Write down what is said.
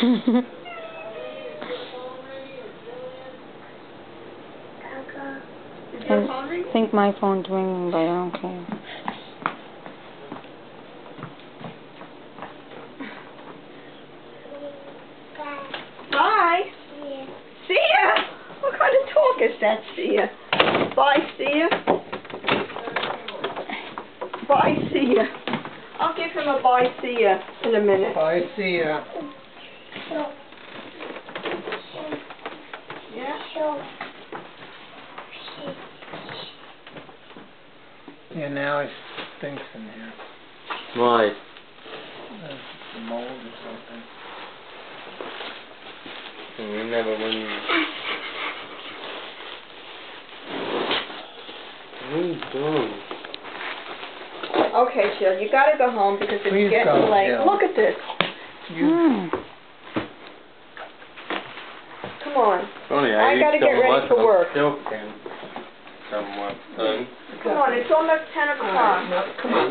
I think my phone's ringing, but I don't care. Bye. See ya. What kind of talk is that, see ya? Bye, see ya. Bye, see ya. I'll give him a bye, see ya in a minute. Bye, see ya. Yeah? Yeah, now it stinks in here. Why? There's some mold or something. We never win. What are you doing? Okay, Jill, you gotta go home because it's Please getting go, late. Jill. Look at this. Come on. Funny, I gotta get ready for work. Still can somewhat done. Come on, it's almost 10 o'clock. Come on.